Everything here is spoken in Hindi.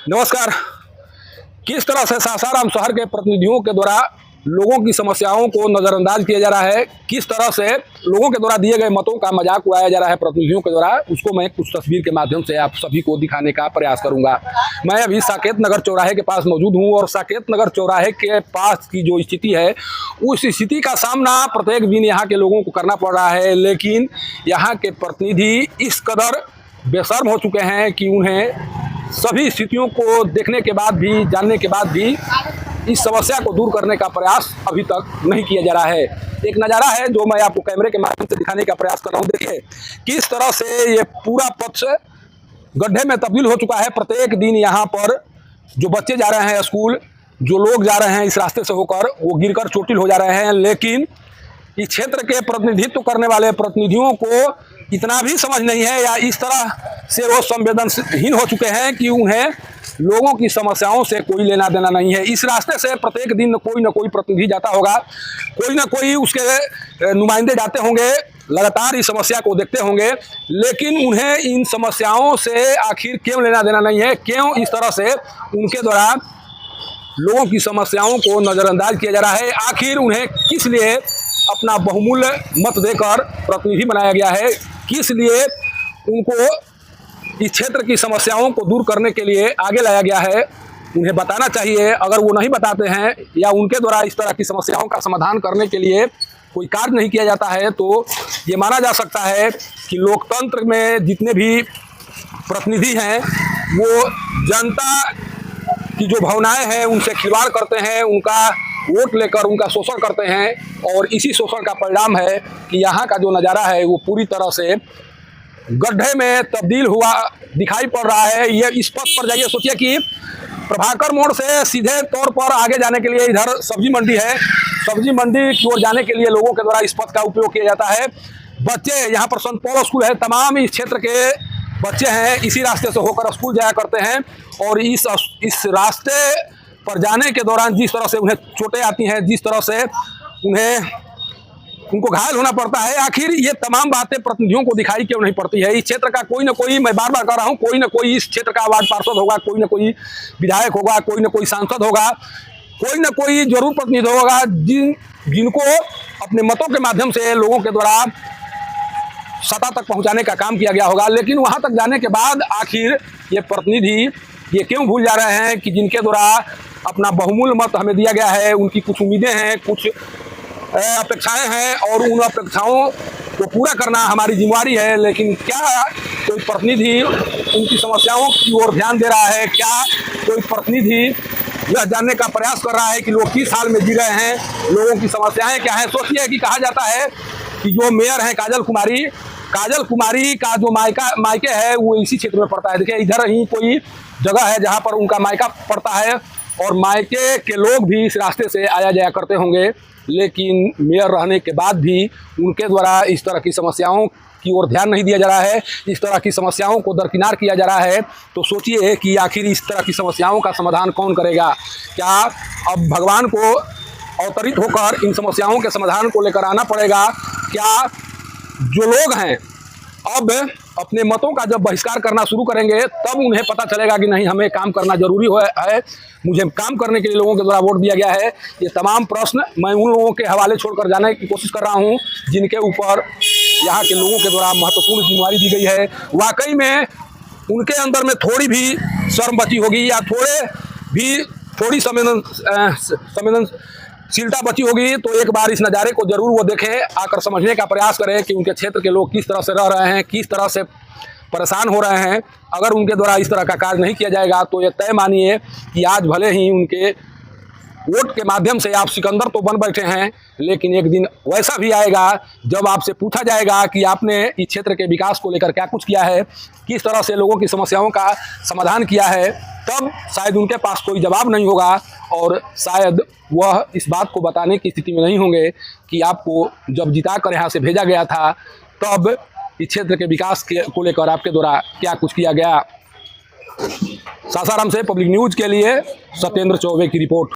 नमस्कार। किस तरह से सासाराम शहर के प्रतिनिधियों के द्वारा लोगों की समस्याओं को नज़रअंदाज किया जा रहा है, किस तरह से लोगों के द्वारा दिए गए मतों का मजाक उड़ाया जा रहा है प्रतिनिधियों के द्वारा, उसको मैं कुछ तस्वीर के माध्यम से आप सभी को दिखाने का प्रयास करूंगा। मैं अभी साकेत नगर चौराहे के पास मौजूद हूं और साकेत नगर चौराहे के पास की जो स्थिति है उस स्थिति का सामना प्रत्येक दिन यहाँ के लोगों को करना पड़ रहा है। लेकिन यहाँ के प्रतिनिधि इस कदर बेशर्म हो चुके हैं कि उन्हें सभी स्थितियों को देखने के बाद भी, जानने के बाद भी इस समस्या को दूर करने का प्रयास अभी तक नहीं किया जा रहा है। एक नज़ारा है जो मैं आपको कैमरे के माध्यम से दिखाने का प्रयास कर रहा हूँ। देखिए किस तरह से ये पूरा पथ गड्ढे में तब्दील हो चुका है। प्रत्येक दिन यहाँ पर जो बच्चे जा रहे हैं स्कूल, जो लोग जा रहे हैं इस रास्ते से होकर, वो गिरकर चोटिल हो जा रहे हैं। लेकिन इस क्षेत्र के प्रतिनिधित्व करने वाले प्रतिनिधियों को इतना भी समझ नहीं है, या इस तरह से वो संवेदनहीन हो चुके हैं कि उन्हें लोगों की समस्याओं से कोई लेना देना नहीं है। इस रास्ते से प्रत्येक दिन कोई ना कोई प्रतिनिधि जाता होगा, कोई ना कोई उसके नुमाइंदे जाते होंगे, लगातार इस समस्या को देखते होंगे, लेकिन उन्हें इन समस्याओं से आखिर क्यों लेना देना नहीं है, क्यों इस तरह से उनके द्वारा लोगों की समस्याओं को नज़रअंदाज किया जा रहा है, आखिर उन्हें किस लिए अपना बहुमूल्य मत देकर प्रतिनिधि बनाया गया है, किस लिए उनको इस क्षेत्र की समस्याओं को दूर करने के लिए आगे लाया गया है, उन्हें बताना चाहिए। अगर वो नहीं बताते हैं या उनके द्वारा इस तरह की समस्याओं का समाधान करने के लिए कोई कार्य नहीं किया जाता है, तो ये माना जा सकता है कि लोकतंत्र में जितने भी प्रतिनिधि हैं वो जनता की जो भावनाएं हैं उनसे खिलवाड़ करते हैं, उनका वोट लेकर उनका शोषण करते हैं। और इसी शोषण का परिणाम है कि यहाँ का जो नज़ारा है वो पूरी तरह से गड्ढे में तब्दील हुआ दिखाई पड़ रहा है। ये इस पथ पर जाइए, सोचिए कि प्रभाकर मोड़ से सीधे तौर पर आगे जाने के लिए इधर सब्जी मंडी है, सब्जी मंडी की ओर जाने के लिए लोगों के द्वारा इस पथ का उपयोग किया जाता है। बच्चे यहाँ पर संत पौल स्कूल है, तमाम इस क्षेत्र के बच्चे हैं इसी रास्ते से होकर स्कूल जाया करते हैं। और इस रास्ते पर जाने के दौरान जिस तरह से उन्हें चोटें आती हैं, जिस तरह से उनको घायल होना पड़ता है, आखिर ये तमाम बातें प्रतिनिधियों को दिखाई क्यों नहीं पड़ती है। इस क्षेत्र का कोई ना कोई, मैं बार बार कह रहा हूँ, कोई ना कोई इस क्षेत्र का वार्ड पार्षद होगा, कोई ना कोई विधायक होगा, कोई ना कोई सांसद होगा, कोई ना कोई जरूर प्रतिनिधि होगा जिनको अपने मतों के माध्यम से लोगों के द्वारा सत्ता तक पहुंचाने का काम किया गया होगा। लेकिन वहां तक जाने के बाद आखिर ये प्रतिनिधि ये क्यों भूल जा रहे हैं कि जिनके द्वारा अपना बहुमूल्य मत हमें दिया गया है, उनकी कुछ उम्मीदें हैं, कुछ अपेक्षाएं हैं और उन अपेक्षाओं को पूरा करना हमारी जिम्मेदारी है। लेकिन क्या कोई प्रतिनिधि उनकी समस्याओं की ओर ध्यान दे रहा है? क्या कोई प्रतिनिधि यह जानने का प्रयास कर रहा है कि लोग किस हाल में जी रहे हैं, लोगों की समस्याएं क्या हैं? सोचिए कि कहा जाता है कि जो मेयर हैं काजल कुमारी का जो मायके है वो इसी क्षेत्र में पड़ता है। देखिए इधर ही कोई जगह है जहाँ पर उनका मायका पड़ता है और मायके के लोग भी इस रास्ते से आया जाया करते होंगे। लेकिन मेयर रहने के बाद भी उनके द्वारा इस तरह की समस्याओं की ओर ध्यान नहीं दिया जा रहा है, इस तरह की समस्याओं को दरकिनार किया जा रहा है। तो सोचिए कि आखिर इस तरह की समस्याओं का समाधान कौन करेगा? क्या अब भगवान को अवतरित होकर इन समस्याओं के समाधान को लेकर आना पड़ेगा? क्या जो लोग हैं अब अपने मतों का जब बहिष्कार करना शुरू करेंगे तब उन्हें पता चलेगा कि नहीं, हमें काम करना जरूरी है, मुझे काम करने के लिए लोगों के द्वारा वोट दिया गया है? ये तमाम प्रश्न मैं उन लोगों के हवाले छोड़कर जाने की कोशिश कर रहा हूं जिनके ऊपर यहाँ के लोगों के द्वारा महत्वपूर्ण जिम्मेदारी दी गई है। वाकई में उनके अंदर में थोड़ी भी शर्म बची होगी या थोड़ी संवेदनशीलता बची होगी तो एक बार इस नज़ारे को जरूर वो देखें, आकर समझने का प्रयास करें कि उनके क्षेत्र के लोग किस तरह से रह रहे हैं, किस तरह से परेशान हो रहे हैं। अगर उनके द्वारा इस तरह का कार्य नहीं किया जाएगा तो ये तय मानिए कि आज भले ही उनके वोट के माध्यम से आप सिकंदर तो बन बैठे हैं, लेकिन एक दिन वैसा भी आएगा जब आपसे पूछा जाएगा कि आपने इस क्षेत्र के विकास को लेकर क्या कुछ किया है, किस तरह से लोगों की समस्याओं का समाधान किया है। तब शायद उनके पास कोई जवाब नहीं होगा और शायद वह इस बात को बताने की स्थिति में नहीं होंगे कि आपको जब जिता कर यहाँ से भेजा गया था तब इस क्षेत्र के विकास को लेकर आपके द्वारा क्या कुछ किया गया। सासाराम से पब्लिक न्यूज़ के लिए सत्येंद्र चौबे की रिपोर्ट।